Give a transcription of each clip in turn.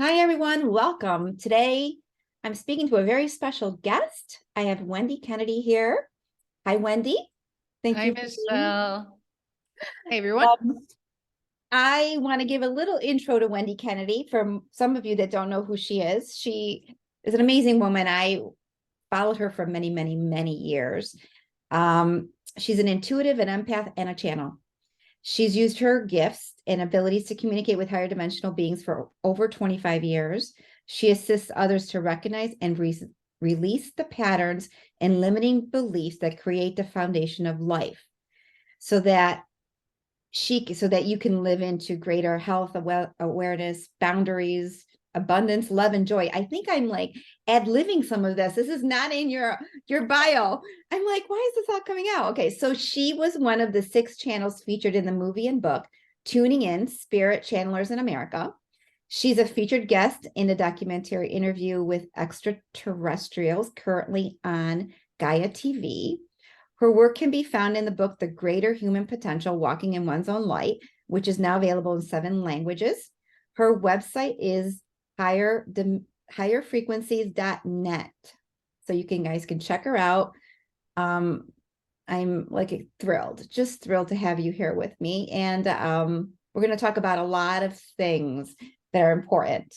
Hi, everyone. Welcome. Today, I'm speaking to a very special guest. I have Wendy Kennedy here. Hi, Wendy. Thank Hi, you for being. Michelle. Hey, everyone. Um, I want to give a little intro to Wendy Kennedy for some of you that don't know who she is. She is an amazing woman. I followed her for many, many, many years. She's an intuitive, an empath, and a channel. She's used her gifts and abilities to communicate with higher dimensional beings for over 25 years. She assists others to recognize and release the patterns and limiting beliefs that create the foundation of life so that you can live into greater health, awareness, boundaries, abundance, love, and joy. I think I'm like ad-libbing some of this. This is not in your bio. I'm like, why is this all coming out? Okay, so she was one of the 6 channels featured in the movie and book Tuning In: Spirit Channelers in America. She's a featured guest in a documentary interview with extraterrestrials currently on Gaia TV. Her work can be found in the book, The Greater Human Potential, Walking in One's Own Light, which is now available in 7 languages. Her website is higherfrequencies.net. So you guys can check her out. I'm like thrilled, just thrilled to have you here with me. And we're going to talk about a lot of things that are important.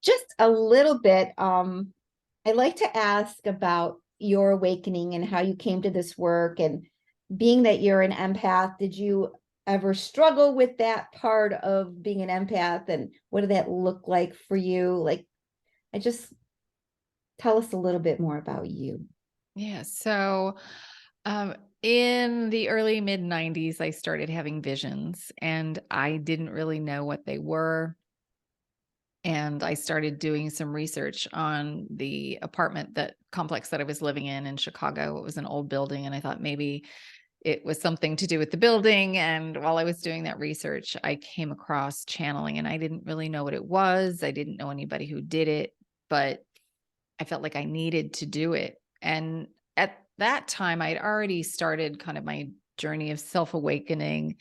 Just a little bit, I'd like to ask about your awakening and how you came to this work. And being that you're an empath, did you ever struggle with that part of being an empath? And what did that look like for you? Like, I just tell us a little bit more about you. Yeah. In the early mid 90s, I started having visions and I didn't really know what they were. And I started doing some research on the complex that I was living in Chicago. It was an old building. And I thought maybe it was something to do with the building. And while I was doing that research, I came across channeling and I didn't really know what it was. I didn't know anybody who did it, but I felt like I needed to do it. And at that time, I'd already started kind of my journey of self-awakening.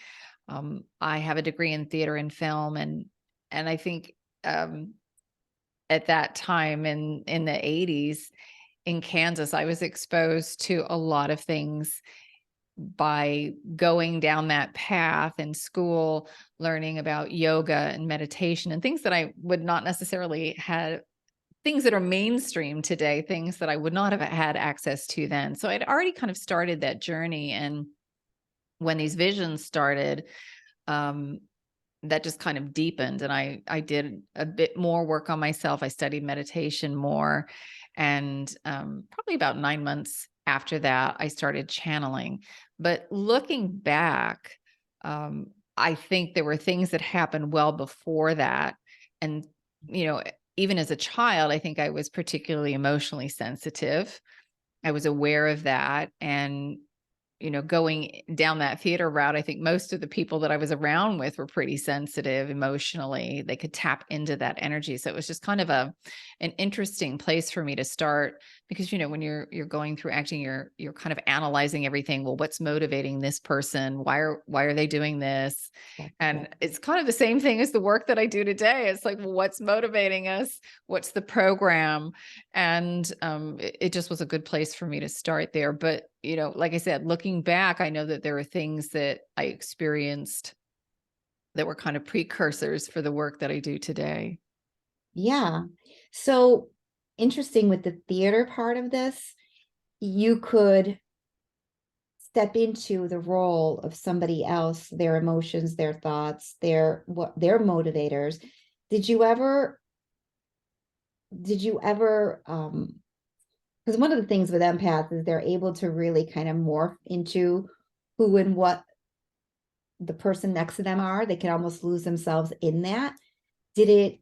I have a degree in theater and film, and I think at that time in the 80s in Kansas, I was exposed to a lot of things by going down that path in school, learning about yoga and meditation and things that I would not necessarily have, things that are mainstream today, things that I would not have had access to then. So I'd already kind of started that journey. And when these visions started, that just kind of deepened. And I did a bit more work on myself. I studied meditation more. And probably about 9 months after that, I started channeling. But looking back, I think there were things that happened well before that. And, you know, even as a child, I think I was particularly emotionally sensitive. I was aware of that. And, going down that theater route, I think most of the people that I was around with were pretty sensitive emotionally. They could tap into that energy. So it was just kind of an interesting place for me to start because, when you're going through acting, you're kind of analyzing everything. Well, what's motivating this person? Why are they doing this? And it's kind of the same thing as the work that I do today. It's like, well, what's motivating us? What's the program? And it just was a good place for me to start there. But, like I said, looking back, I know that there are things that I experienced that were kind of precursors for the work that I do today. Yeah. So interesting with the theater part of this, you could step into the role of somebody else, their emotions, their thoughts, their motivators. Did you ever because one of the things with empaths is they're able to really kind of morph into who and what the person next to them are. They can almost lose themselves in that. Did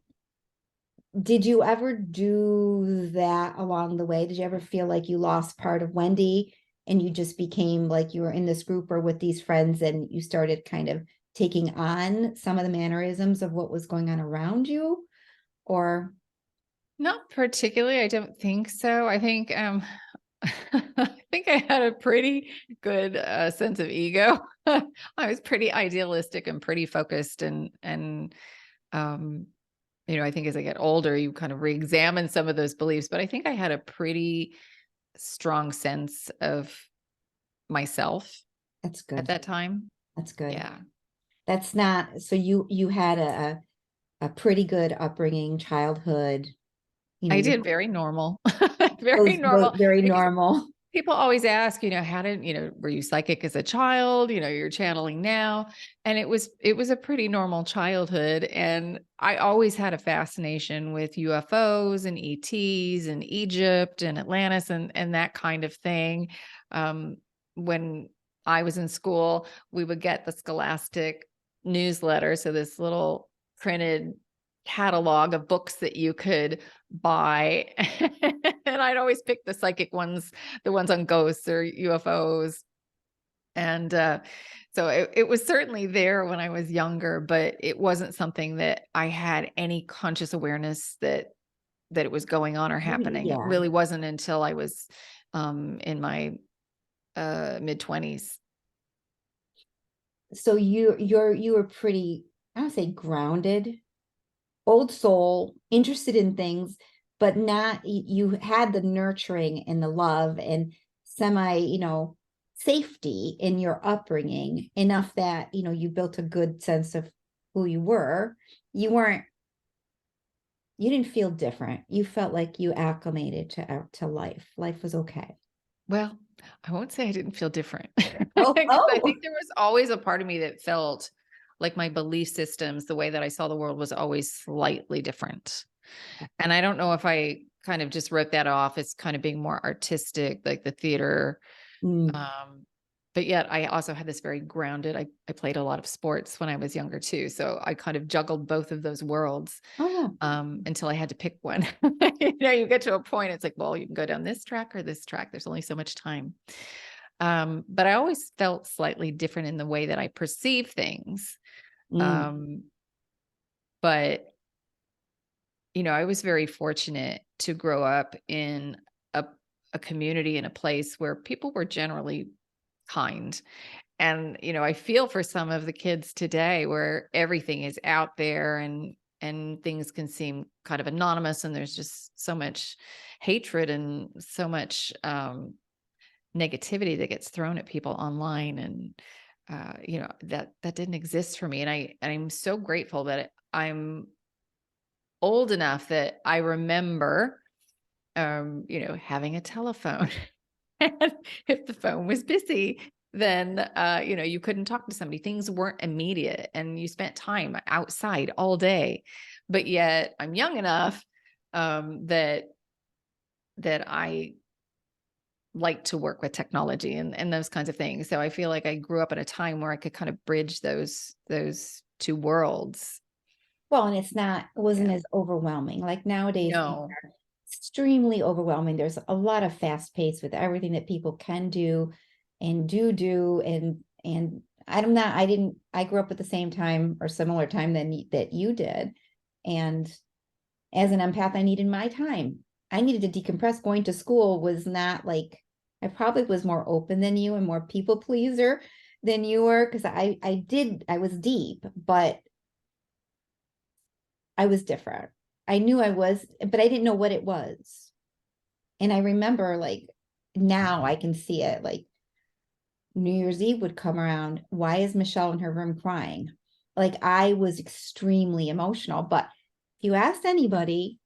you ever do that along the way? Did you ever feel like you lost part of Wendy and you just became like you were in this group or with these friends and you started kind of taking on some of the mannerisms of what was going on around you? Or Not particularly. I don't think so. I think I think I had a pretty good sense of ego. I was pretty idealistic and pretty focused, and I think as I get older, you kind of re-examine some of those beliefs, but I think I had a pretty strong sense of myself That's at good. that time. That's good. Yeah. That's not, so you had a pretty good upbringing, childhood, I you did very normal, very normal. very Because normal. people always ask, how did, were you psychic as a child? You're channeling now. And it was a pretty normal childhood. And I always had a fascination with UFOs and ETs and Egypt and Atlantis and that kind of thing. When I was in school, we would get the Scholastic newsletter. So this little printed catalog of books that you could buy. And I'd always pick the psychic ones, the ones on ghosts or UFOs. And so it was certainly there when I was younger, but it wasn't something that I had any conscious awareness that it was going on or happening. It Yeah. really wasn't until I was in my mid-20s. So you were pretty, I don't say grounded, old soul, interested in things, but not, you had the nurturing and the love and semi, safety in your upbringing enough that, you built a good sense of who you were. You didn't feel different. You felt like you acclimated to life. Life was okay. Well, I won't say I didn't feel different. Oh, 'Cause I oh. think there was always a part of me that felt like my belief systems, the way that I saw the world was always slightly different. And I don't know if I kind of just wrote that off as kind of being more artistic, like the theater. Mm. Um, but yet I also had this very grounded, I played a lot of sports when I was younger too. So I kind of juggled both of those worlds Oh, until I had to pick one. You get to a point, it's like, well, you can go down this track or this track. There's only so much time. But I always felt slightly different in the way that I perceive things. mm. Um, but I was very fortunate to grow up in a, a community in a place where people were generally kind. And, I feel for some of the kids today where everything is out there and things can seem kind of anonymous and there's just so much hatred and so much negativity that gets thrown at people online. And that didn't exist for me. And I'm so grateful that I'm old enough that I remember having a telephone. And if the phone was busy, then, you couldn't talk to somebody. Things weren't immediate and you spent time outside all day. But yet I'm young enough that I like to work with technology and those kinds of things. So I feel like I grew up at a time where I could kind of bridge those two worlds. Well, and it wasn't Yeah. as overwhelming. Like nowadays, things No. are extremely overwhelming. There's a lot of fast pace with everything that people can do and do. And I grew up at the same time or similar time that you did. And as an empath, I needed my time. I needed to decompress. Going to school was not like, I probably was more open than you and more people pleaser than you were because I was deep, but I was different. I knew I was, but I didn't know what it was. And I remember like now I can see it, like New Year's Eve would come around. Why is Michelle in her room crying? Like I was extremely emotional, but if you asked anybody,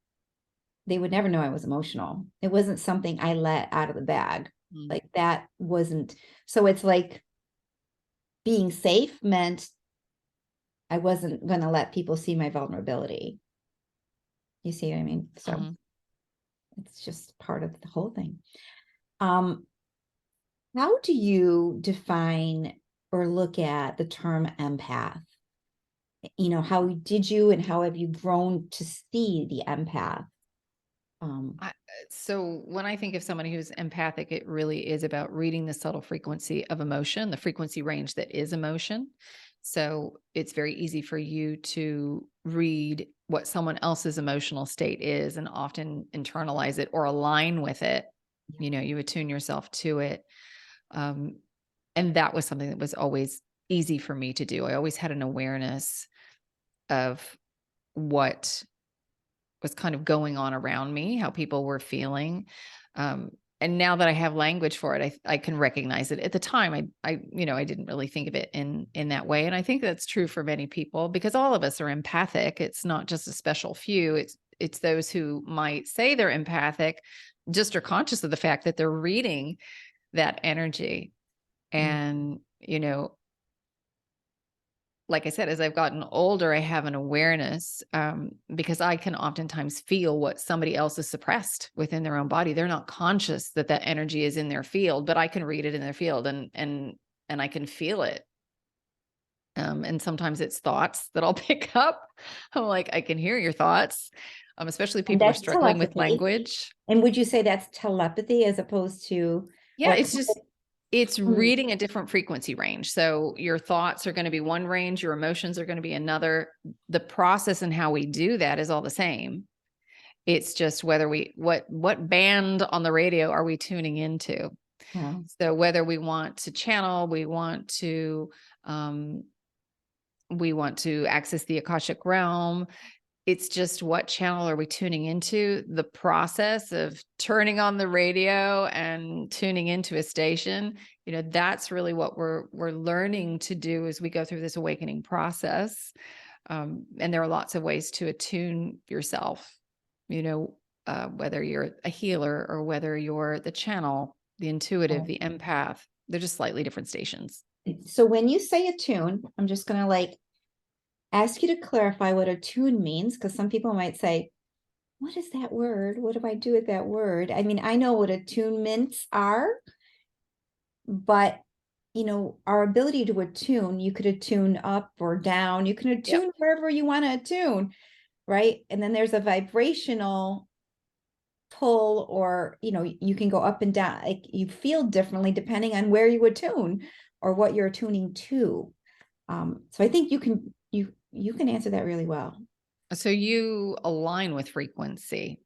they would never know I was emotional. It wasn't something I let out of the bag. Mm. Like that wasn't. So it's like being safe meant I wasn't going to let people see my vulnerability. You see what I mean? So Mhm. it's just part of the whole thing. Um, how do you define or look at the term empath? How did you and how have you grown to see the empath? Um, I, so when I think of somebody who's empathic, it really is about reading the subtle frequency of emotion, the frequency range that is emotion. So it's very easy for you to read what someone else's emotional state is and often internalize it or align with it. You attune yourself to it. Um, and that was something that was always easy for me to do. I always had an awareness of what was kind of going on around me, how people were feeling. And now that I have language for it, I can recognize it. At the time, I didn't really think of it in that way. And I think that's true for many people, because all of us are empathic. It's not just a special few. It's those who might say they're empathic, just are conscious of the fact that they're reading that energy. And, like I said, as I've gotten older, I have an awareness, because I can oftentimes feel what somebody else is suppressed within their own body. They're not conscious that that energy is in their field, but I can read it in their field, and I can feel it. And sometimes it's thoughts that I'll pick up. I'm like, I can hear your thoughts, especially And people who are that's struggling with telepathy. language. And would you say that's telepathy as opposed to, Yeah, or it's Hmm. reading a different frequency range. So your thoughts are going to be one range, your emotions are going to be another. The process and how we do that is all the same. It's just whether what band on the radio are we tuning into? Wow. So whether we want to channel, we want to access the Akashic realm. It's just what channel are we tuning into? The process of turning on the radio and tuning into a station, that's really what we're learning to do as we go through this awakening process. And there are lots of ways to attune yourself, whether you're a healer or whether you're the channel, the intuitive, the empath. They're just slightly different stations. So when you say attune, I'm just going to ask you to clarify what attune means, because some people might say, what is that word? What do I do with that word? I mean, I know what attunements are, but our ability to attune, you could attune up or down, you can attune Yep. wherever you want to attune, right? And then there's a vibrational pull, or you can go up and down, like you feel differently depending on where you attune or what you're attuning to. So I think you can answer that really well. So you align with frequency,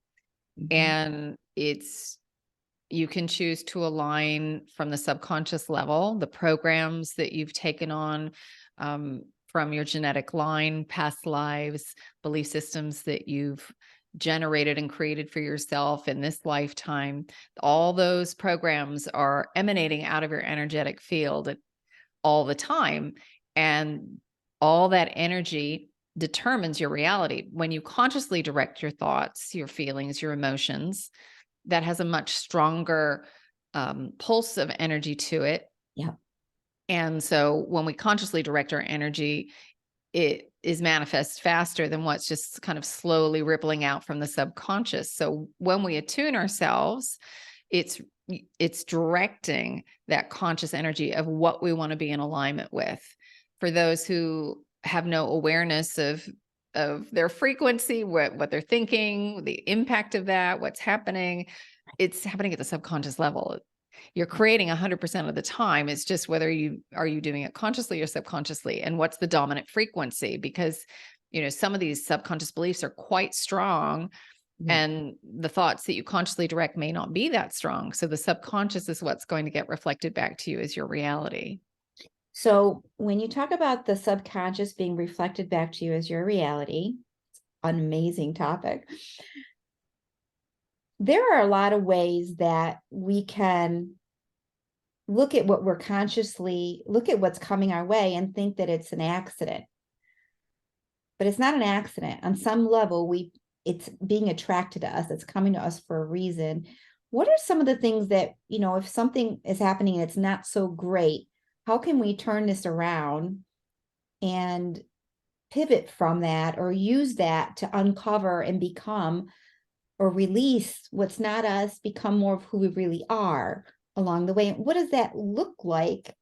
and you can choose to align from the subconscious level, the programs that you've taken on, from your genetic line, past lives, belief systems that you've generated and created for yourself in this lifetime. All those programs are emanating out of your energetic field all the time. And all that energy determines your reality. When you consciously direct your thoughts, your feelings, your emotions, that has a much stronger pulse of energy to it. Yeah. And so when we consciously direct our energy, it is manifest faster than what's just kind of slowly rippling out from the subconscious. So when we attune ourselves, it's directing that conscious energy of what we want to be in alignment with. For those who have no awareness of their frequency, what they're thinking, the impact of that, what's happening, it's happening at the subconscious level. You're creating 100% of the time. It's just whether are you doing it consciously or subconsciously, and what's the dominant frequency, because some of these subconscious beliefs are quite strong. And the thoughts that you consciously direct may not be that strong. So the subconscious is what's going to get reflected back to you as your reality. So when you talk about the subconscious being reflected back to you as your reality, it's an amazing topic. There are a lot of ways that we can look at what look at what's coming our way and think that it's an accident. But it's not an accident. On some level, it's being attracted to us. It's coming to us for a reason. What are some of the things that, if something is happening and it's not so great, how can we turn this around and pivot from that, or use that to uncover and become, or release what's not us, become more of who we really are along the way? And what does that look like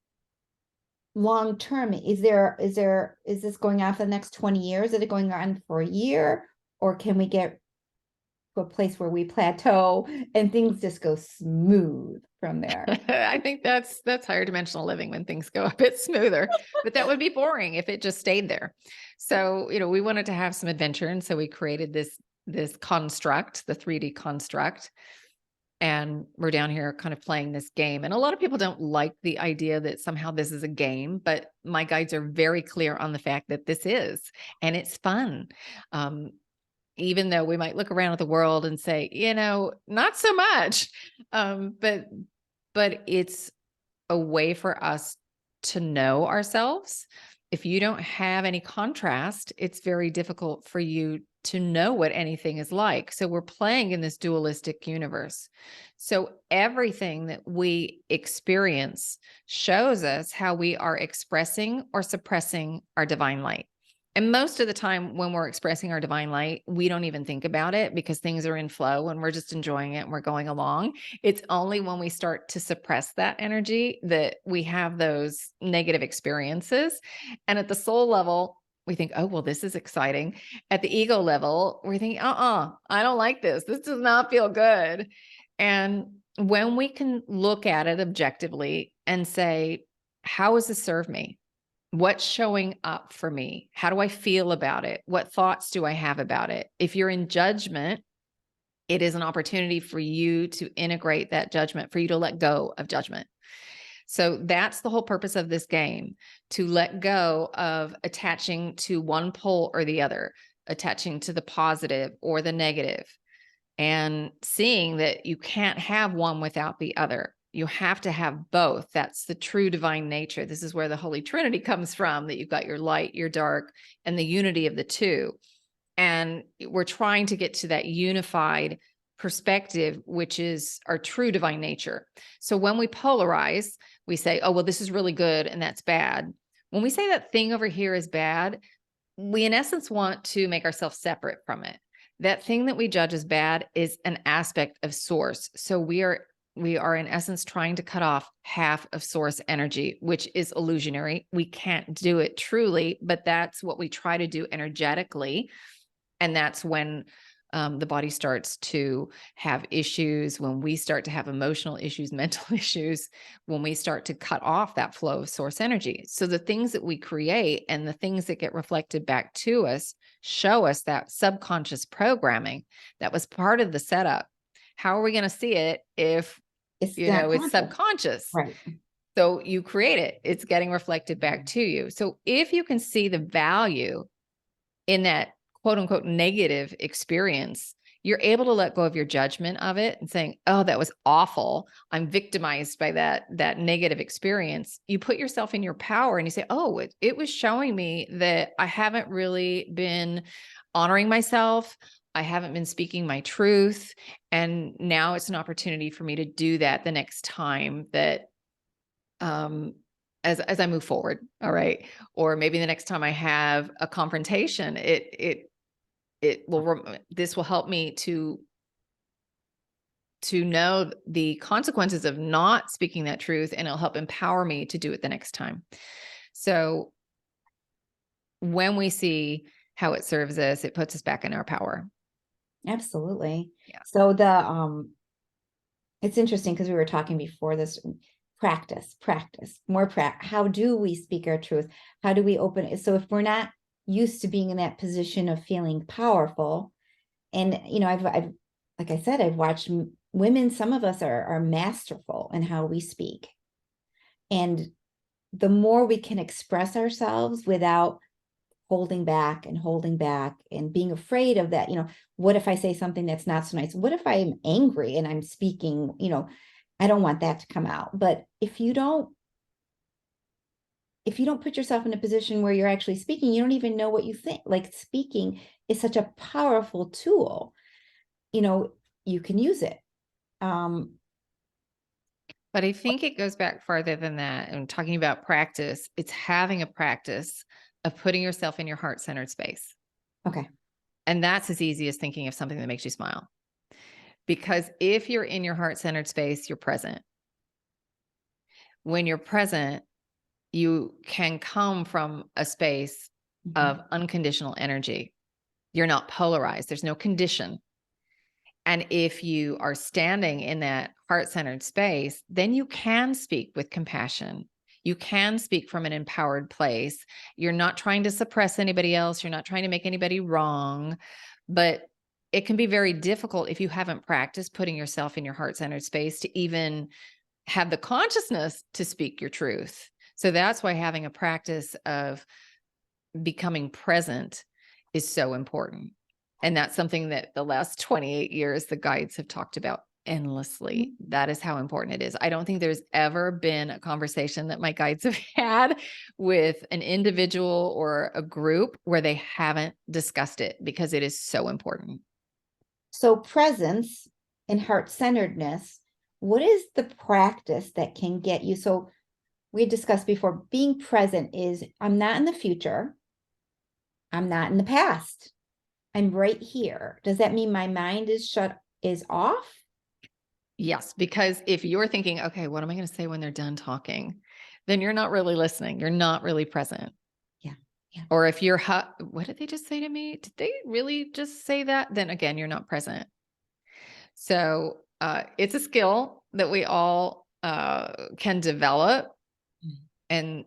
long term? Is this going on for the next 20 years? Is it going on for a year? Or can we get to a place where we plateau and things just go smooth from there? I think that's higher dimensional living, when things go a bit smoother, but that would be boring if it just stayed there. So, we wanted to have some adventure. And so we created this construct, the 3D construct. And we're down here kind of playing this game. And a lot of people don't like the idea that somehow this is a game, but my guides are very clear on the fact that this is, and it's fun. Even though we might look around at the world and say, not so much. But it's a way for us to know ourselves. If you don't have any contrast, it's very difficult for you to know what anything is like. So we're playing in this dualistic universe. So everything that we experience shows us how we are expressing or suppressing our divine light. And most of the time when we're expressing our divine light, we don't even think about it because things are in flow and we're just enjoying it and we're going along. It's only when we start to suppress that energy that we have those negative experiences. And at the soul level, we think, oh, well, this is exciting. At the ego level, we're thinking, I don't like this. This does not feel good. And when we can look at it objectively and say, how does this serve me? What's showing up for me? How do I feel about it? What thoughts do I have about it? If you're in judgment, it is an opportunity for you to integrate that judgment, for you to let go of judgment. So that's the whole purpose of this game, to let go of attaching to one pole or the other, attaching to the positive or the negative, and seeing that you can't have one without the other. You have to have both. That's the true divine nature. This is where the Holy Trinity comes from, that you've got your light, your dark, and the unity of the two. And we're trying to get to that unified perspective, which is our true divine nature. So when we polarize, we say, oh, well, this is really good and that's bad. When we say that thing over here is bad, we in essence want to make ourselves separate from it. That thing that we judge as bad is an aspect of source. So we are in essence trying to cut off half of source energy, which is illusionary. We can't do it truly, but that's what we try to do energetically. And that's when the body starts to have issues, when we start to have emotional issues, mental issues, when we start to cut off that flow of source energy. So the things that we create and the things that get reflected back to us show us that subconscious programming that was part of the setup. How are we going to see it if, it's subconscious? Right. So you create it, it's getting reflected back to you. So if you can see the value in that quote unquote negative experience, you're able to let go of your judgment of it and saying, oh, that was awful. I'm victimized by that negative experience. You put yourself in your power and you say, oh, it was showing me that I haven't really been honoring myself. I haven't been speaking my truth. And now it's an opportunity for me to do that the next time that, as I move forward. All right. Or maybe the next time I have a confrontation, this will help me to know the consequences of not speaking that truth, and it'll help empower me to do it the next time. So when we see how it serves us, it puts us back in our power. Absolutely. Yeah. So it's interesting because we were talking before this, practice, more how do we speak our truth? How do we open it? So if we're not used to being in that position of feeling powerful, and I've like I said, I've watched women, some of us are masterful in how we speak, and the more we can express ourselves without holding back and being afraid of that, what if I say something that's not so nice? What if I'm angry and I'm speaking, I don't want that to come out. But if you don't put yourself in a position where you're actually speaking, you don't even know what you think. Like, speaking is such a powerful tool. You can use it. But I think it goes back farther than that. And talking about practice, it's having a practice of putting yourself in your heart-centered space. Okay. And that's as easy as thinking of something that makes you smile. Because if you're in your heart-centered space, you're present. When you're present, you can come from a space of unconditional energy. You're not polarized. There's no condition. And if you are standing in that heart-centered space, then you can speak with compassion. You can speak from an empowered place. You're not trying to suppress anybody else. You're not trying to make anybody wrong, but it can be very difficult if you haven't practiced putting yourself in your heart-centered space to even have the consciousness to speak your truth. So that's why having a practice of becoming present is so important. And that's something that the last 28 years, the guides have talked about endlessly. That is how important it is. I don't think there's ever been a conversation that my guides have had with an individual or a group where they haven't discussed it, because it is so important. So presence and heart-centeredness, what is the practice that can get you? So we discussed before, being present is, I'm not in the future. I'm not in the past. I'm right here. Does that mean my mind is off? Yes, because if you're thinking, okay, what am I going to say when they're done talking? Then you're not really listening. You're not really present. Yeah. Yeah. Or if you're, what did they just say to me? Did they really just say that? Then again, you're not present. So it's a skill that we all can develop. And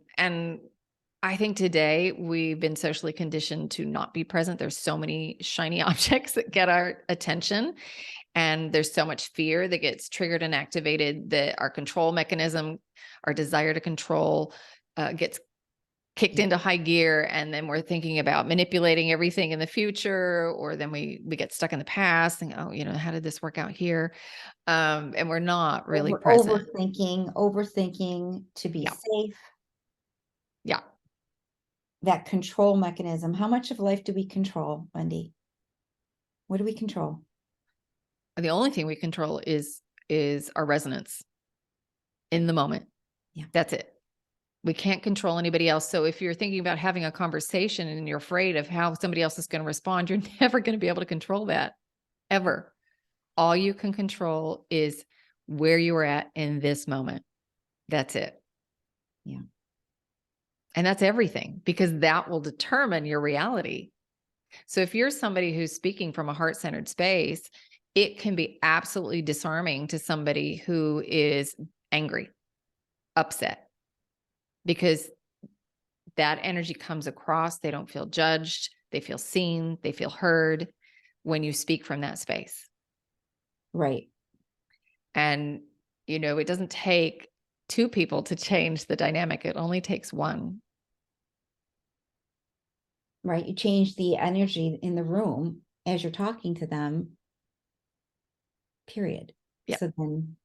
I think today we've been socially conditioned to not be present. There's so many shiny objects that get our attention, and there's so much fear that gets triggered and activated that our control mechanism, our desire to control, gets kicked into high gear. And then we're thinking about manipulating everything in the future, or then we get stuck in the past and, oh, how did this work out here? And we're not really present. Overthinking to be Yeah. safe. Yeah. That control mechanism. How much of life do we control, Wendy? What do we control? The only thing we control is our resonance in the moment. Yeah. That's it. We can't control anybody else. So if you're thinking about having a conversation and you're afraid of how somebody else is going to respond, you're never going to be able to control that, ever. All you can control is where you are at in this moment. That's it. Yeah. And that's everything, because that will determine your reality. So if you're somebody who's speaking from a heart-centered space, it can be absolutely disarming to somebody who is angry, upset, because that energy comes across. They don't feel judged. They feel seen. They feel heard when you speak from that space. Right. And, it doesn't take two people to change the dynamic. It only takes one. Right. You change the energy in the room as you're talking to them. Period. Yeah. So then.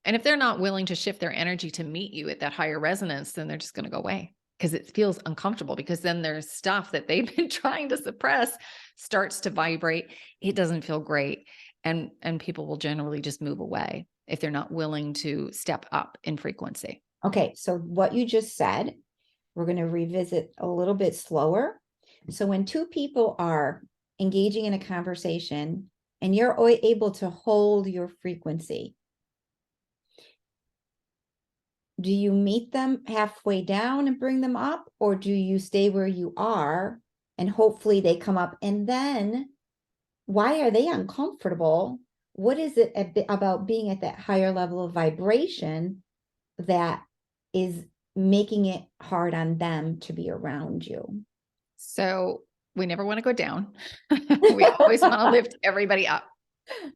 And if they're not willing to shift their energy to meet you at that higher resonance, then they're just going to go away, because it feels uncomfortable, because then there's stuff that they've been trying to suppress starts to vibrate. It doesn't feel great. And people will generally just move away if they're not willing to step up in frequency. Okay. So what you just said, we're going to revisit a little bit slower. So when two people are engaging in a conversation and you're able to hold your frequency, do you meet them halfway down and bring them up, or do you stay where you are and hopefully they come up? And then why are they uncomfortable? What is it about being at that higher level of vibration that is making it hard on them to be around you? So we never want to go down. We always want to lift everybody up.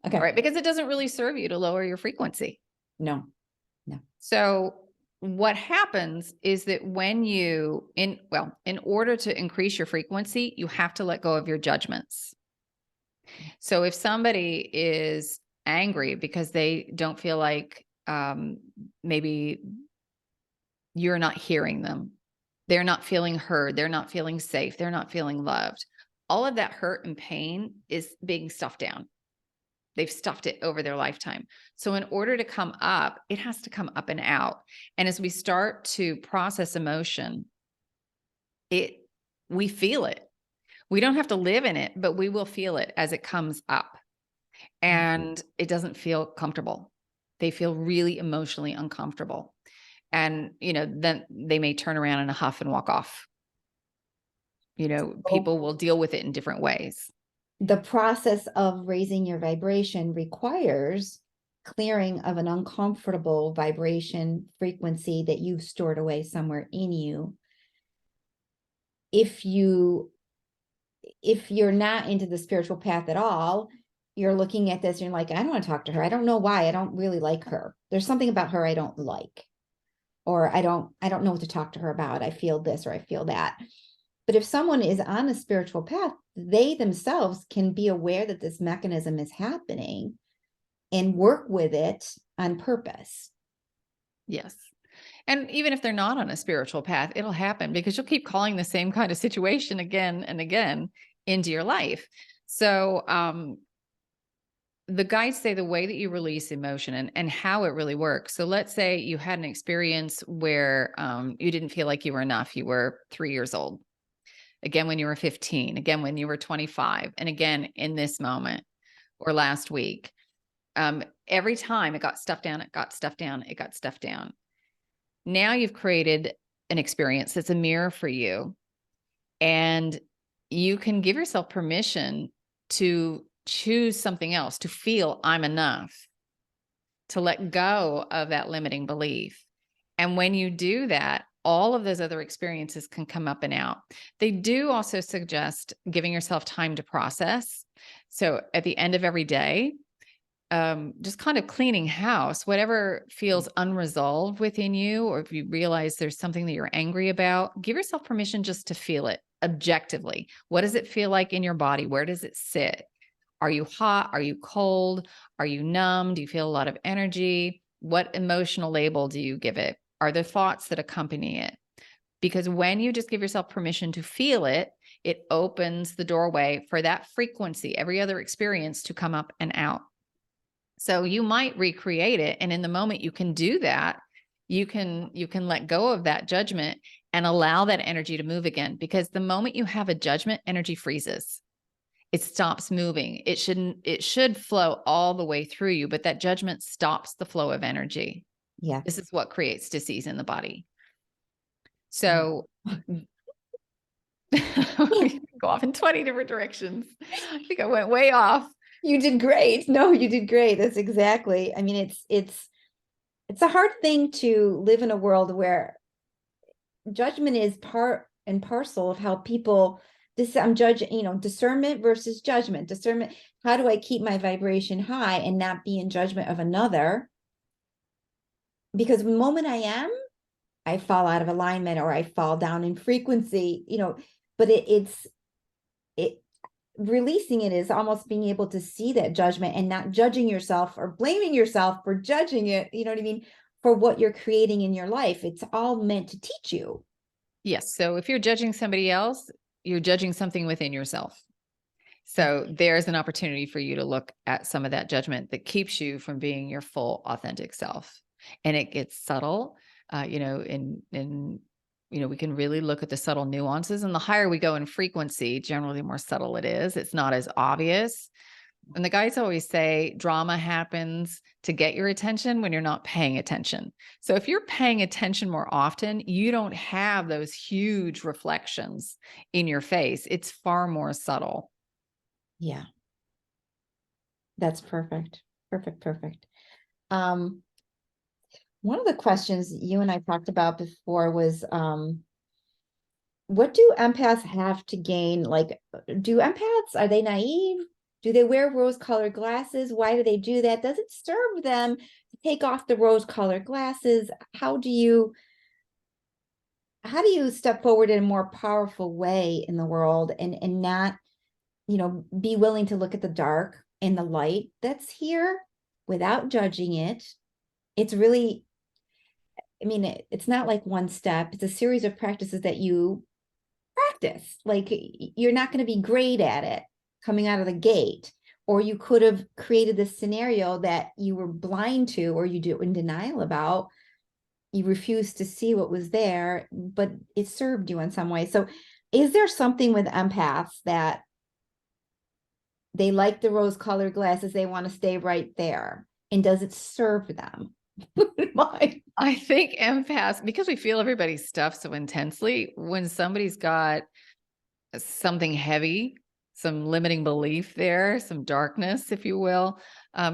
Okay. Right? Because it doesn't really serve you to lower your frequency. No. So what happens is that when in order to increase your frequency, you have to let go of your judgments. So if somebody is angry because they don't feel like maybe you're not hearing them, they're not feeling heard, they're not feeling safe, they're not feeling loved, all of that hurt and pain is being stuffed down. They've stuffed it over their lifetime. So in order to come up, it has to come up and out. And as we start to process emotion, we feel it. We don't have to live in it, but we will feel it as it comes up. And it doesn't feel comfortable. They feel really emotionally uncomfortable. And, then they may turn around in a huff and walk off. People will deal with it in different ways. The process of raising your vibration requires clearing of an uncomfortable vibration frequency that you've stored away somewhere in you. If you're not into the spiritual path at all, you're looking at this and you're like, I don't want to talk to her. I don't know why. I don't really like her. There's something about her I don't like, or I don't know what to talk to her about. I feel this or I feel that. But if someone is on a spiritual path, they themselves can be aware that this mechanism is happening and work with it on purpose. Yes. And even if they're not on a spiritual path, it'll happen because you'll keep calling the same kind of situation again and again into your life. So, the guides say the way that you release emotion and how it really works. So let's say you had an experience where you didn't feel like you were enough. You were 3 years old. Again, when you were 15, again, when you were 25, and again, in this moment or last week. Every time it got stuffed down, it got stuffed down, it got stuffed down. Now you've created an experience that's a mirror for you. And you can give yourself permission to choose something else, to feel I'm enough, to let go of that limiting belief. And when you do that, all of those other experiences can come up and out. They do also suggest giving yourself time to process. So at the end of every day, just kind of cleaning house, whatever feels unresolved within you, or if you realize there's something that you're angry about, give yourself permission just to feel it objectively. What does it feel like in your body? Where does it sit? Are you hot? Are you cold? Are you numb? Do you feel a lot of energy? What emotional label do you give it? Are there thoughts that accompany it? Because when you just give yourself permission to feel it, it opens the doorway for that frequency, every other experience to come up and out. So you might recreate it. And in the moment you can do that, you can let go of that judgment and allow that energy to move again. Because the moment you have a judgment, energy freezes. It stops moving. It should flow all the way through you, but that judgment stops the flow of energy. Yeah. This is what creates disease in the body. So we can go off in 20 different directions. I think I went way off. You did great. No, you did great. That's exactly. I mean, it's a hard thing to live in a world where judgment is part and parcel of how people I'm judging, discernment versus judgment. Discernment, how do I keep my vibration high and not be in judgment of another? Because the moment I fall out of alignment or I fall down in frequency, but it's releasing it is almost being able to see that judgment and not judging yourself or blaming yourself for judging it, you know what I mean, for what you're creating in your life. It's all meant to teach you. Yes. So if you're judging somebody else, you're judging something within yourself. So there's an opportunity for you to look at some of that judgment that keeps you from being your full authentic self. And it gets subtle, we can really look at the subtle nuances, and the higher we go in frequency, generally the more subtle it is. It's not as obvious. And the guys always say drama happens to get your attention when you're not paying attention. So if you're paying attention more often, you don't have those huge reflections in your face. It's far more subtle. Yeah. That's perfect. Perfect. One of the questions you and I talked about before was, what do empaths have to gain? Like, do empaths, are they naive? Do they wear rose-colored glasses? Why do they do that? Does it serve them to take off the rose-colored glasses? How do you step forward in a more powerful way in the world and not, be willing to look at the dark and the light that's here without judging it? It's really, it's not like one step. It's a series of practices that you practice. Like, you're not going to be great at it coming out of the gate, or you could have created this scenario that you were blind to, or you do in denial about. You refused to see what was there, but it served you in some way. So is there something with empaths that they like the rose-colored glasses, they want to stay right there? And does it serve them? I think empaths, because we feel everybody's stuff so intensely, when somebody's got something heavy, some limiting belief there, some darkness, if you will,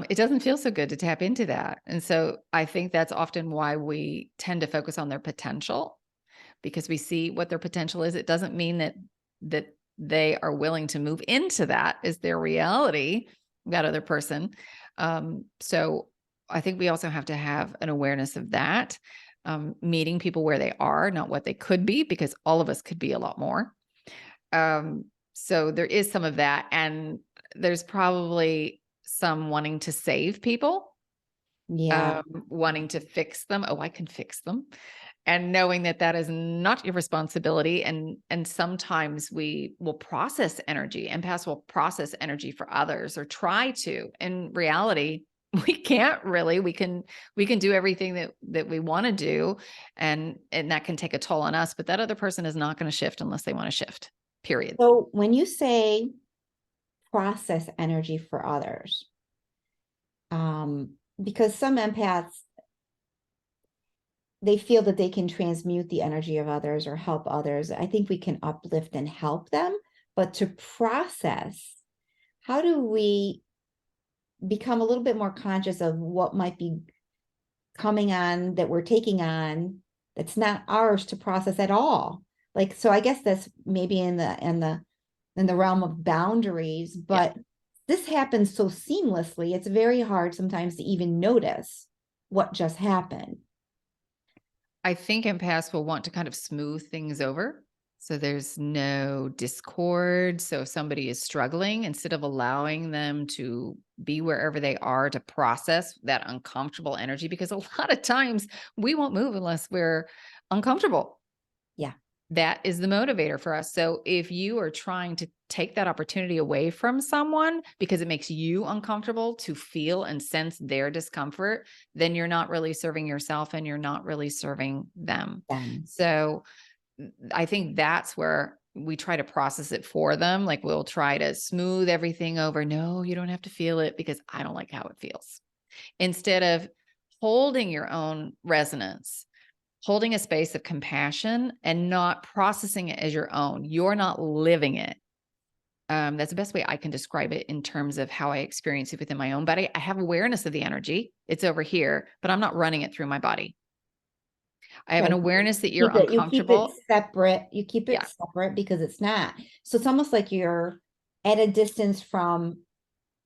it doesn't feel so good to tap into that. And so I think that's often why we tend to focus on their potential, because we see what their potential is. It doesn't mean that they are willing to move into that as their reality. that other person. So I think we also have to have an awareness of that, meeting people where they are, not what they could be, because all of us could be a lot more. So there is some of that. And there's probably some wanting to save people, Yeah. wanting to fix them. Oh, I can fix them. And knowing that that is not your responsibility. And sometimes we will process energy. Empaths will process energy for others or try to. In reality, we can't really. We can do everything that we want to do, and that can take a toll on us. But that other person is not going to shift unless they want to shift. Period. So when you say process energy for others, because some empaths, they feel that they can transmute the energy of others or help others. I think we can uplift and help them, but to process, how do we become a little bit more conscious of what might be coming on that we're taking on that's not ours to process at all? Like, so I guess that's maybe in the realm of boundaries, but this happens so seamlessly, it's very hard sometimes to even notice what just happened. I think empaths will want to kind of smooth things over, so there's no discord. So if somebody is struggling, instead of allowing them to be wherever they are to process that uncomfortable energy, because a lot of times we won't move unless we're uncomfortable. Yeah. That is the motivator for us. So if you are trying to take that opportunity away from someone because it makes you uncomfortable to feel and sense their discomfort, then you're not really serving yourself and you're not really serving them. So I think that's where we try to process it for them. Like, we'll try to smooth everything over. No, you don't have to feel it because I don't like how it feels. Instead of holding your own resonance, holding a space of compassion and not processing it as your own. You're not living it. That's the best way I can describe it in terms of how I experience it within my own body. I have awareness of the energy. It's over here, but I'm not running it through my body. I have an awareness that you're uncomfortable. You keep it separate. You keep it Yeah. separate because it's not. So it's almost like you're at a distance from,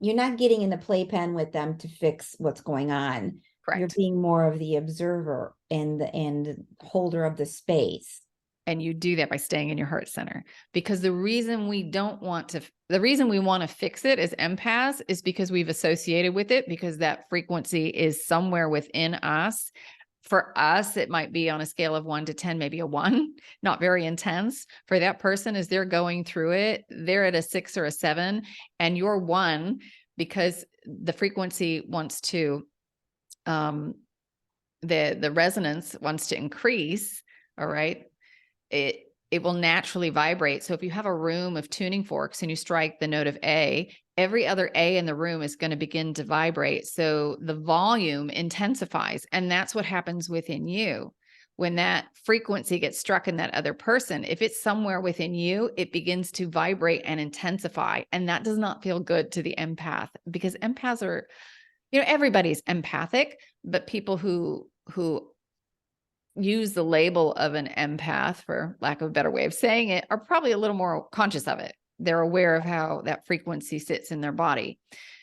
you're not getting in the playpen with them to fix what's going on. You're Correct. being more of the observer and the holder of the space. And you do that by staying in your heart center, because the reason we want to fix it as empaths is because we've associated with it, because that frequency is somewhere within us. For us, it might be on a scale of 1 to 10, maybe a 1, not very intense. For that person, as they're going through it, they're at a 6 or a 7, and you're 1 because the frequency wants to, the resonance wants to increase. All right. It will naturally vibrate. So if you have a room of tuning forks and you strike the note of A, every other A in the room is going to begin to vibrate. So the volume intensifies. And that's what happens within you. When that frequency gets struck in that other person, if it's somewhere within you, it begins to vibrate and intensify. And that does not feel good to the empath, because empaths are, everybody's empathic, but people who use the label of an empath, for lack of a better way of saying it, are probably a little more conscious of it. They're aware of how that frequency sits in their body.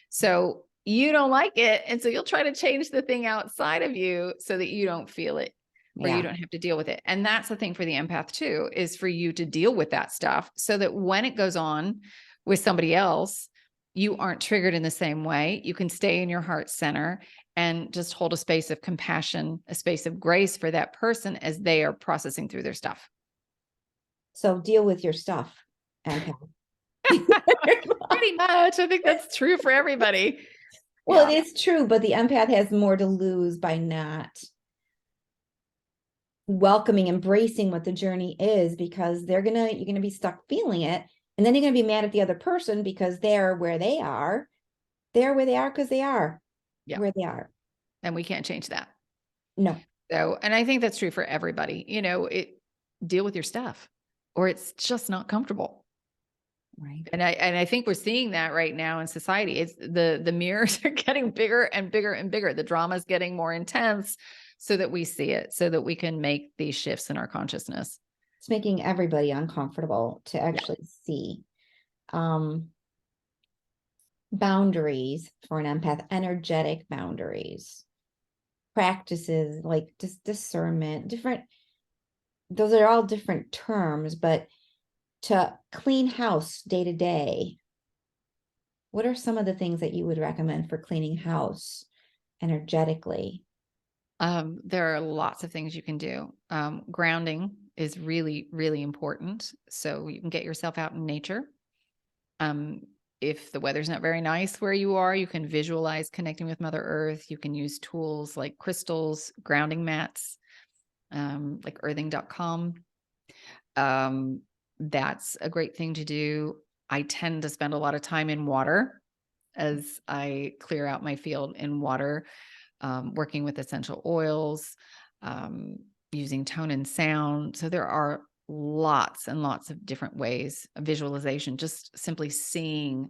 So you don't like it. And so you'll try to change the thing outside of you so that you don't feel it, or you don't have to deal with it. And that's the thing for the empath too, is for you to deal with that stuff so that when it goes on with somebody else, you aren't triggered in the same way. You can stay in your heart center and just hold a space of compassion, a space of grace for that person as they are processing through their stuff. So deal with your stuff, empath. Pretty much. I think that's true for everybody. Well, it is true, but the empath has more to lose by not welcoming, embracing what the journey is, because you're gonna be stuck feeling it, and then you're gonna be mad at the other person because they're where they are. They're where they are because they are where they are. And we can't change that. No. So, and I think that's true for everybody. Deal with your stuff, or it's just not comfortable. Right. And I think we're seeing that right now in society. It's the mirrors are getting bigger and bigger and bigger. The drama is getting more intense so that we see it, so that we can make these shifts in our consciousness. It's making everybody uncomfortable to actually see. boundaries for an empath, energetic boundaries, practices like discernment, different, those are all different terms, but to clean house day to day, what are some of the things that you would recommend for cleaning house energetically? There are lots of things you can do. Grounding is really, really important. So you can get yourself out in nature. Um, if the weather's not very nice where you are, you can visualize connecting with Mother Earth. You can use tools like crystals, grounding mats, like earthing.com. That's a great thing to do. I tend to spend a lot of time in water as I clear out my field in water, working with essential oils, um, using tone and sound. So there are lots and lots of different ways of visualization, just simply seeing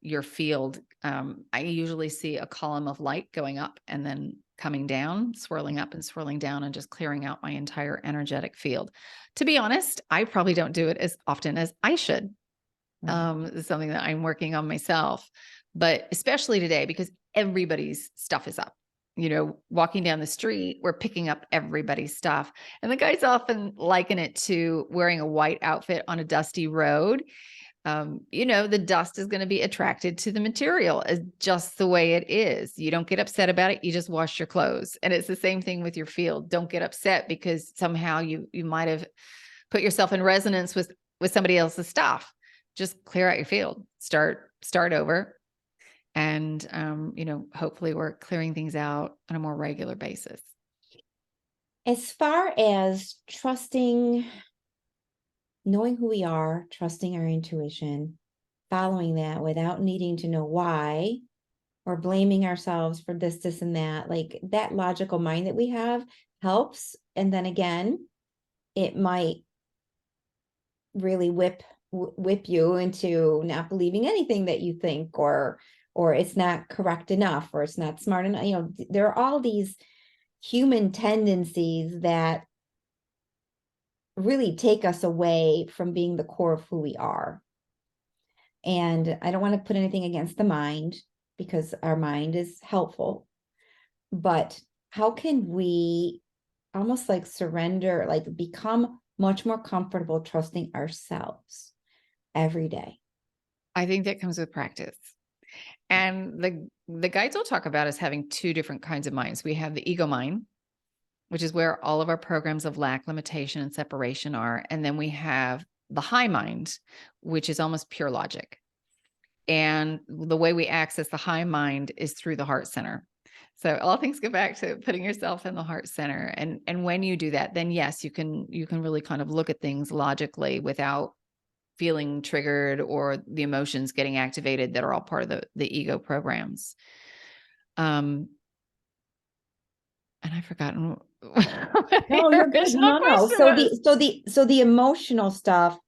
your field. I usually see a column of light going up and then coming down, swirling up and swirling down, and just clearing out my entire energetic field. To be honest, I probably don't do it as often as I should. It's something that I'm working on myself, but especially today because everybody's stuff is up. Walking down the street, we're picking up everybody's stuff. And the guys often liken it to wearing a white outfit on a dusty road. The dust is going to be attracted to the material as just the way it is. You don't get upset about it. You just wash your clothes. And it's the same thing with your field. Don't get upset because somehow you might have put yourself in resonance with somebody else's stuff. Just clear out your field, start over. And, hopefully we're clearing things out on a more regular basis. As far as trusting, knowing who we are, trusting our intuition, following that without needing to know why or blaming ourselves for this, and that, like that logical mind that we have helps. And then again, it might really whip you into not believing anything that you think, or it's not correct enough, or it's not smart enough. There are all these human tendencies that really take us away from being the core of who we are. And I don't want to put anything against the mind, because our mind is helpful, but how can we almost like surrender, like become much more comfortable trusting ourselves every day? I think that comes with practice. And the guides will talk about us having two different kinds of minds. We have the ego mind, which is where all of our programs of lack, limitation, and separation are. And then we have the high mind, which is almost pure logic. And the way we access the high mind is through the heart center. So all things go back to putting yourself in the heart center. And when you do that, then yes, you can really kind of look at things logically without feeling triggered or the emotions getting activated that are all part of the ego programs. And I've forgotten. No, you're good. No. So the emotional stuff,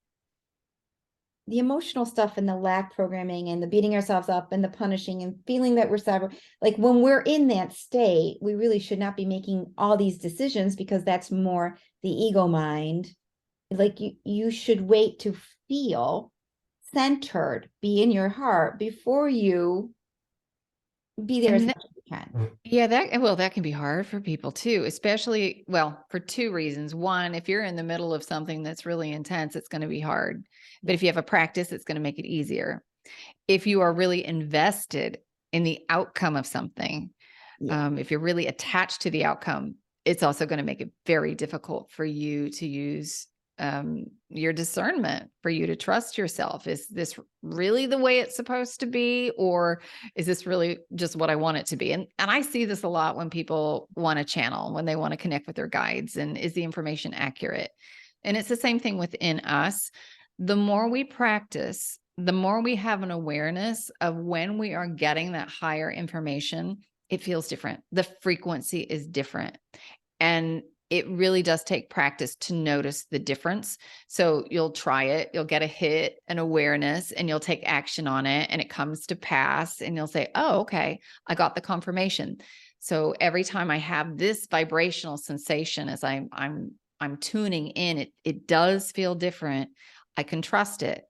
and the lack programming and the beating ourselves up and the punishing and feeling that we're cyber, like when we're in that state, we really should not be making all these decisions, because that's more the ego mind. Like you should wait to feel centered, be in your heart before you be there as much as you can. Yeah, that can be hard for people too, especially, for two reasons. One, if you're in the middle of something that's really intense, it's going to be hard. But if you have a practice, it's going to make it easier. If you are really invested in the outcome of something, if you're really attached to the outcome, it's also going to make it very difficult for you to use your discernment, for you to trust yourself. Is this really the way it's supposed to be? Or is this really just what I want it to be? And I see this a lot when people want to channel, when they want to connect with their guides, and is the information accurate? And it's the same thing within us. The more we practice, the more we have an awareness of when we are getting that higher information, it feels different. The frequency is different. And it really does take practice to notice the difference. So you'll try it, you'll get a hit, an awareness, and you'll take action on it, and it comes to pass, and you'll say, oh, okay, I got the confirmation. So every time I have this vibrational sensation as I'm tuning in, it does feel different. I can trust it.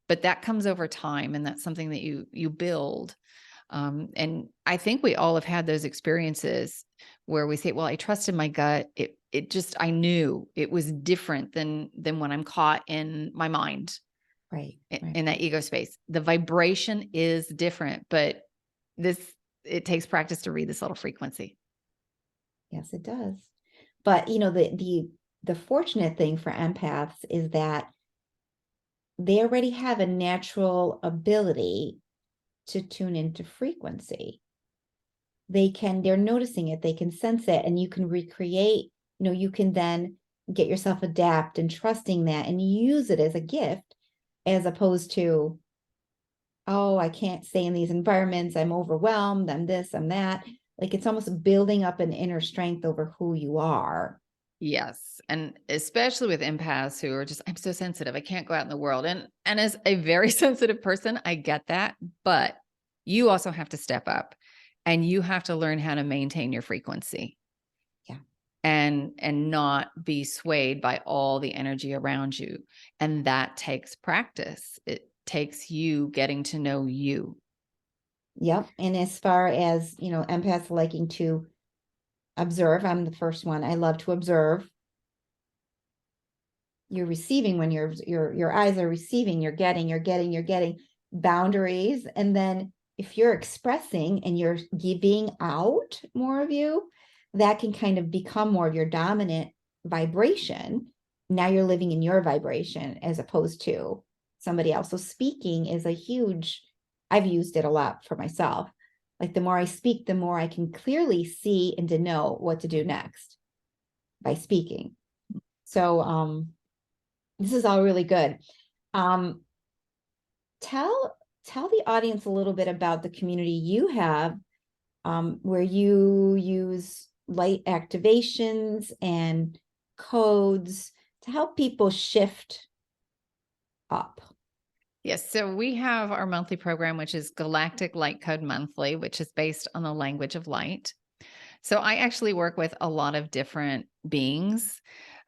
but that comes over time, and that's something that you build. And I think we all have had those experiences where we say, well, I trusted my gut. It just, I knew it was different than when I'm caught in my mind, Right. in that ego space. The vibration is different, but it takes practice to read this little frequency. Yes, it does. But the fortunate thing for empaths is that they already have a natural ability to tune into frequency. They're noticing it, they can sense it, and you can recreate, you can then get yourself adapt and trusting that and use it as a gift, as opposed to, oh, I can't stay in these environments, I'm overwhelmed, I'm this, I'm that. Like, it's almost building up an inner strength over who you are. Yes. And especially with empaths who are just, I'm so sensitive, I can't go out in the world. And as a very sensitive person, I get that, but you also have to step up and you have to learn how to maintain your frequency. Yeah. And not be swayed by all the energy around you. And that takes practice. It takes you getting to know you. Yep. And as far as, empaths liking to observe, I'm the first one. I love to observe. You're receiving when your eyes are receiving, you're getting boundaries. And then if you're expressing and you're giving out more of you, that can kind of become more of your dominant vibration. Now you're living in your vibration as opposed to somebody else. So speaking is I've used it a lot for myself. Like, the more I speak, the more I can clearly see and to know what to do next by speaking. So this is all really good. Um, tell the audience a little bit about the community you have, where you use light activations and codes to help people shift up. Yes. So we have our monthly program, which is Galactic Light Code Monthly, which is based on the language of light. So I actually work with a lot of different beings,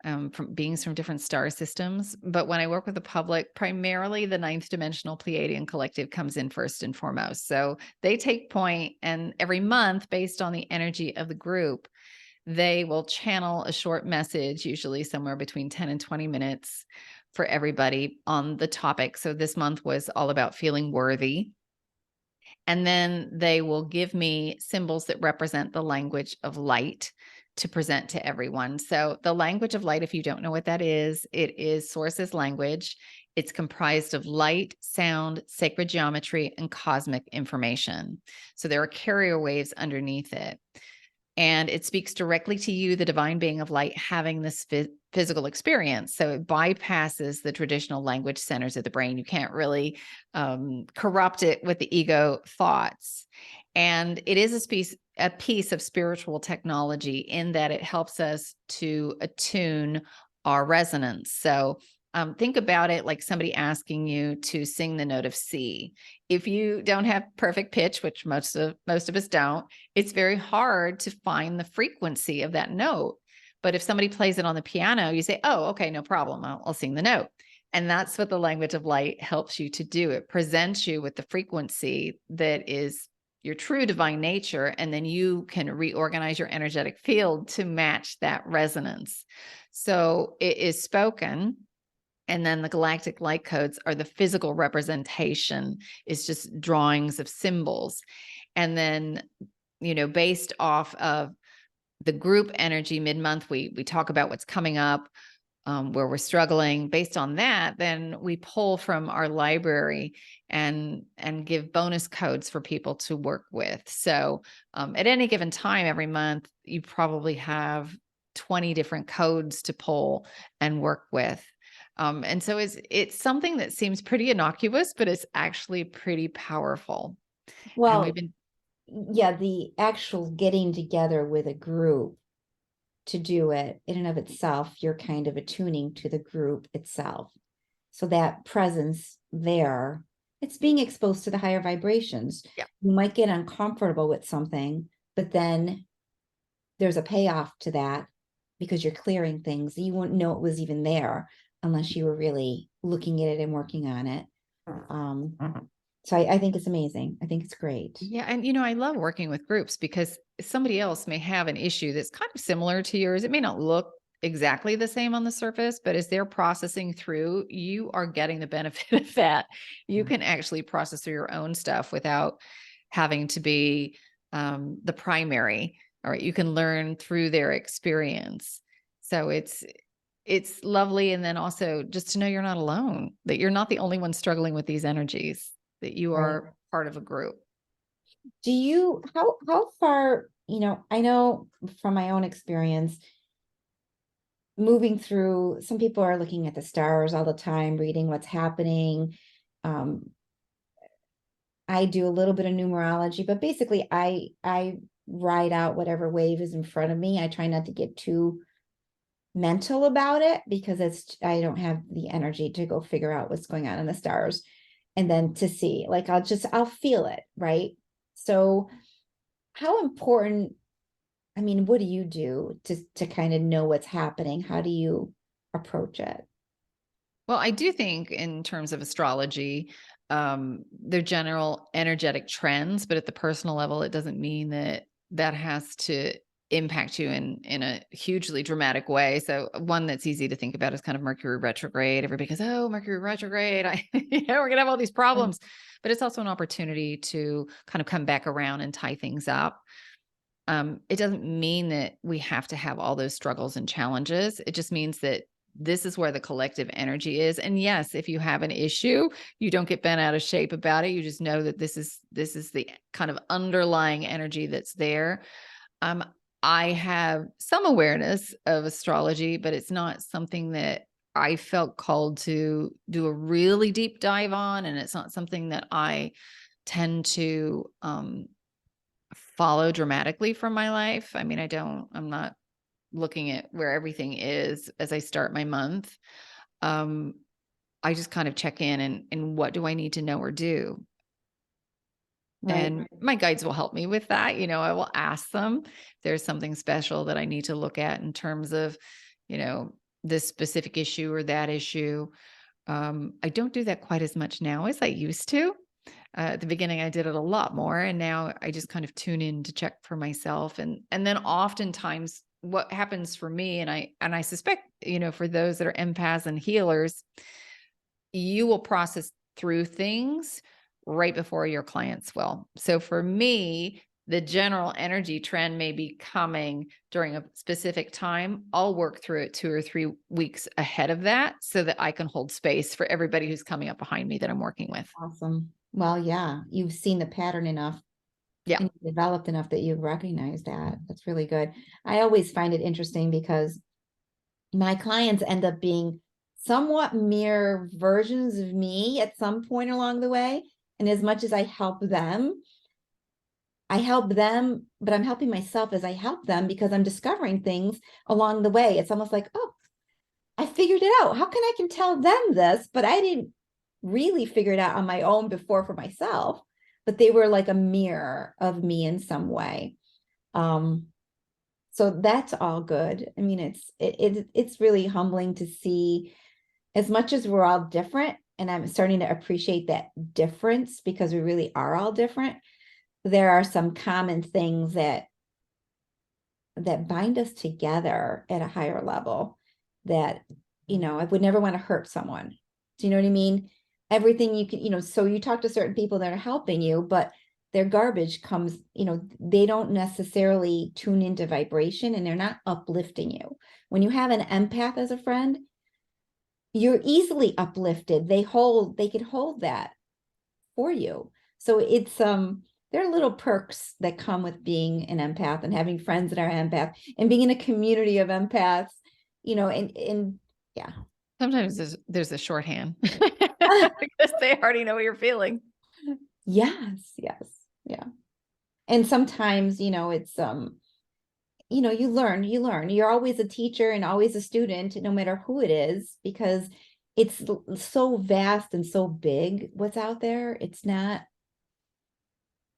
from beings from different star systems. But when I work with the public, primarily the ninth dimensional Pleiadian collective comes in first and foremost. So they take point, and every month, based on the energy of the group, they will channel a short message, usually somewhere between 10 and 20 minutes for everybody on the topic. So this month was all about feeling worthy. And then they will give me symbols that represent the language of light to present to everyone. So the language of light, if you don't know what that is, it is Source's language. It's comprised of light, sound, sacred geometry, and cosmic information. So there are carrier waves underneath it. And it speaks directly to you, the divine being of light, having this physical experience. So it bypasses the traditional language centers of the brain. You can't really corrupt it with the ego thoughts. And it is a piece of spiritual technology in that it helps us to attune our resonance. So think about it like somebody asking you to sing the note of C. If you don't have perfect pitch, which most of us don't, it's very hard to find the frequency of that note. But if somebody plays it on the piano, you say, oh, okay, no problem. I'll sing the note. And that's what the language of light helps you to do. It presents you with the frequency that is your true divine nature. And then you can reorganize your energetic field to match that resonance. So it is spoken. And then the galactic light codes are the physical representation, is just drawings of symbols. And then, based off of the group energy mid-month, we talk about what's coming up, where we're struggling. Based on that, then we pull from our library and give bonus codes for people to work with. So at any given time every month, you probably have 20 different codes to pull and work with. And so it's something that seems pretty innocuous, but it's actually pretty powerful. And we've Well, been yeah, the actual getting together with a group to do it in and of itself, you're kind of attuning to the group itself. So that presence there, it's being exposed to the higher vibrations. Yeah. You might get uncomfortable with something, but then there's a payoff to that because you're clearing things. You wouldn't know it was even there unless you were really looking at it and working on it. So I think it's amazing. I think it's great. Yeah. And, I love working with groups because somebody else may have an issue that's kind of similar to yours. It may not look exactly the same on the surface, but as they're processing through, you are getting the benefit of that. You can actually process through your own stuff without having to be the primary. All right. You can learn through their experience. So it's lovely. And then also just to know you're not alone, that you're not the only one struggling with these energies, that you Right. are part of a group. Do you, how far, I know from my own experience, moving through, some people are looking at the stars all the time, reading what's happening. I do a little bit of numerology, but basically I ride out whatever wave is in front of me. I try not to get too mental about it because I don't have the energy to go figure out what's going on in the stars and then to see, like, I'll feel it, right? So how important, I mean, what do you do to kind of know what's happening? How do you approach it? Well, I do think in terms of astrology, they're general energetic trends, but at the personal level, it doesn't mean that that has to impact you in a hugely dramatic way. So one that's easy to think about is kind of Mercury retrograde. Everybody goes, "Oh, Mercury retrograde, we're gonna have all these problems," but it's also an opportunity to kind of come back around and tie things up. It doesn't mean that we have to have all those struggles and challenges. It just means that this is where the collective energy is. And yes, if you have an issue, you don't get bent out of shape about it. You just know that this is the kind of underlying energy that's there. Um, I have some awareness of astrology, but it's not something that I felt called to do a really deep dive on. And it's not something that I tend to follow dramatically from my life. I mean, I'm not looking at where everything is as I start my month. Um, I just kind of check in and what do I need to know or do? Right. And my guides will help me with that. I will ask them if there's something special that I need to look at in terms of, this specific issue or that issue. I don't do that quite as much now as I used to. At the beginning, I did it a lot more, and now I just kind of tune in to check for myself. And then oftentimes, what happens for me, and I suspect, for those that are empaths and healers, you will process through things right before your clients will. So for me, the general energy trend may be coming during a specific time. I'll work through it 2 or 3 weeks ahead of that so that I can hold space for everybody who's coming up behind me that I'm working with. Awesome. Well, yeah, you've seen the pattern enough Yeah. and developed enough that you recognize that. That's really good. I always find it interesting because my clients end up being somewhat mirror versions of me at some point along the way. And as much as I help them, but I'm helping myself as I help them because I'm discovering things along the way. It's almost like, oh, I figured it out. How can I can tell them this? But I didn't really figure it out on my own before for myself, but they were like a mirror of me in some way. So that's all good. I mean, it's really humbling to see as much as we're all different, and I'm starting to appreciate that difference because we really are all different. There are some common things that bind us together at a higher level that, I would never want to hurt someone. Do you know what I mean? Everything you can, so you talk to certain people that are helping you, but their garbage comes, they don't necessarily tune into vibration and they're not uplifting you. When you have an empath as a friend, you're easily uplifted. They can hold that for you. So it's there are little perks that come with being an empath and having friends that are empath and being in a community of empaths, and yeah. Sometimes there's a shorthand because they already know what you're feeling. Yes, yeah. And sometimes, it's you learn. You're always a teacher and always a student, no matter who it is, because it's so vast and so big what's out there. It's not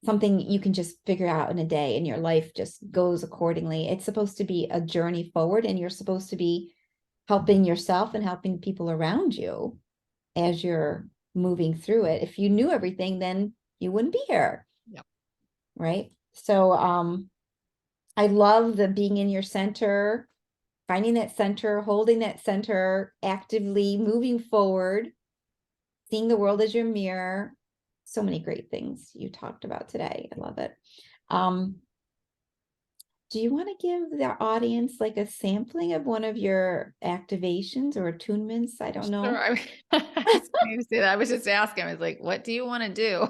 something you can just figure out in a day and your life just goes accordingly. It's supposed to be a journey forward, and you're supposed to be helping yourself and helping people around you as you're moving through it. If you knew everything, then you wouldn't be here. Yep. Right. So I love the being in your center, finding that center, holding that center, actively moving forward, seeing the world as your mirror. So many great things you talked about today. I love it. Do you want to give the audience like a sampling of one of your activations or attunements? I don't know. Sure. I was going to say that. I was just asking. I was like, what do you want to do?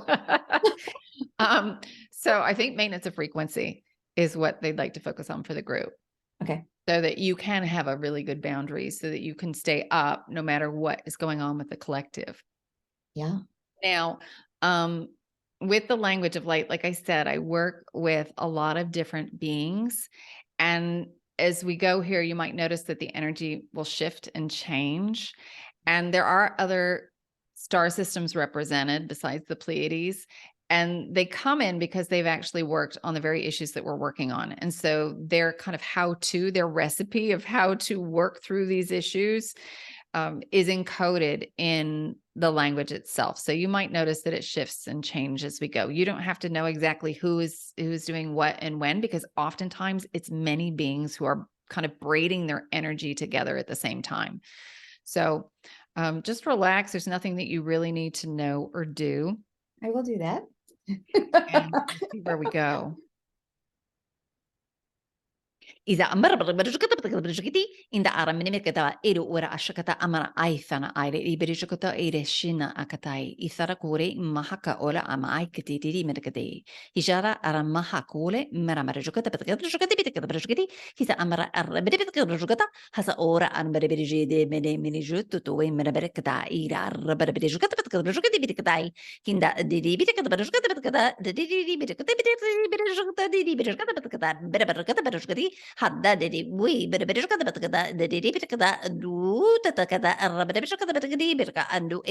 So I think maintenance of frequency is what they'd like to focus on for the group. Okay. So that you can have a really good boundary so that you can stay up no matter what is going on with the collective. Yeah. Now, with the language of light, like I said, I work with a lot of different beings. And as we go here, you might notice that the energy will shift and change. And there are other star systems represented besides the Pleiades. And they come in because they've actually worked on the very issues that we're working on. And so their kind of their recipe of how to work through these issues is encoded in the language itself. So you might notice that it shifts and changes as we go. You don't have to know exactly who's doing what and when, because oftentimes it's many beings who are kind of braiding their energy together at the same time. So just relax. There's nothing that you really need to know or do. I will do that. And we'll see where we go. إذا أمر برجكتي إن أرى من مكتا إلو ورا أشكتا أمر أيثنا أيري برجكتا إير شينا أكتاي إثرا كوري محكا أولا أما أي كتيري مركتي إجارة أرى محكولة مرا مرجكتا بتكتي برجكتي إذا أمر برجكتا هسا أورا أن برجيدي من جوت توي من بركتا إيرا برجكتا برجكتي كندا ديدي بتكتا برجكتا ديدي برجكتا ديدي برجكتا برجكتي حدا ديدي وي برجكتا بتكتا ديدي بتكتا دو تتكتا برجكتا بتكدي بركا أندو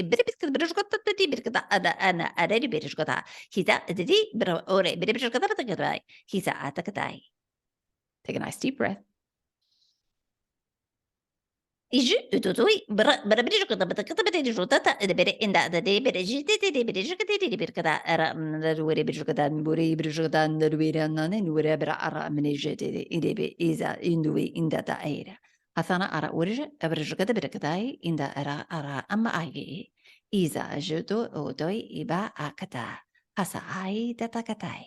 برجكتا ديدي بركتا أنا أدري برجكتا كذا ديدي أوري برجكتا بتكتا كذا أتكتاي. Take a nice deep breath. Iju tutui berabrijukata betakata berijutata bere inda the day berijiti berijukati berkata ara were bijukata buri bijukata ndurira nane were bra ara menijete idebe iza indui indata aira athana ara urja abrijukata berkatai inda ara amma agi iza juto odoi iba akata hasa ai tatakatai.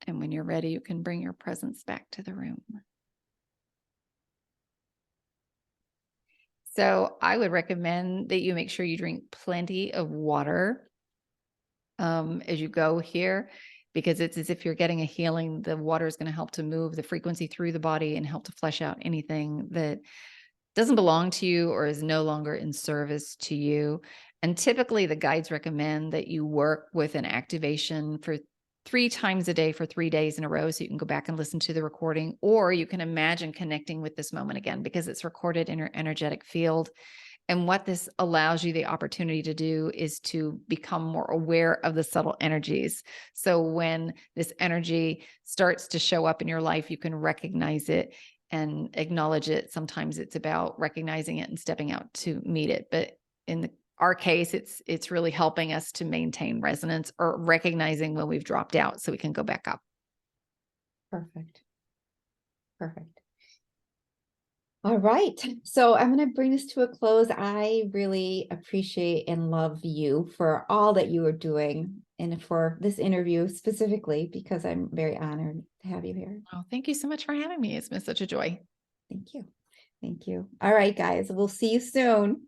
And when you're ready, you can bring your presence back to the room. So I would recommend that you make sure you drink plenty of water as you go here, because it's as if you're getting a healing. The water is going to help to move the frequency through the body and help to flesh out anything that doesn't belong to you or is no longer in service to you. And typically the guides recommend that you work with an activation for 3 times a day for 3 days in a row. So you can go back and listen to the recording, or you can imagine connecting with this moment again, because it's recorded in your energetic field. And what this allows you the opportunity to do is to become more aware of the subtle energies. So when this energy starts to show up in your life, you can recognize it and acknowledge it. Sometimes it's about recognizing it and stepping out to meet it. But in our case, it's really helping us to maintain resonance or recognizing when we've dropped out so we can go back up. Perfect. Perfect. All right. So I'm going to bring this to a close. I really appreciate and love you for all that you are doing and for this interview specifically, because I'm very honored to have you here. Oh, thank you so much for having me. It's been such a joy. Thank you. Thank you. All right, guys, we'll see you soon.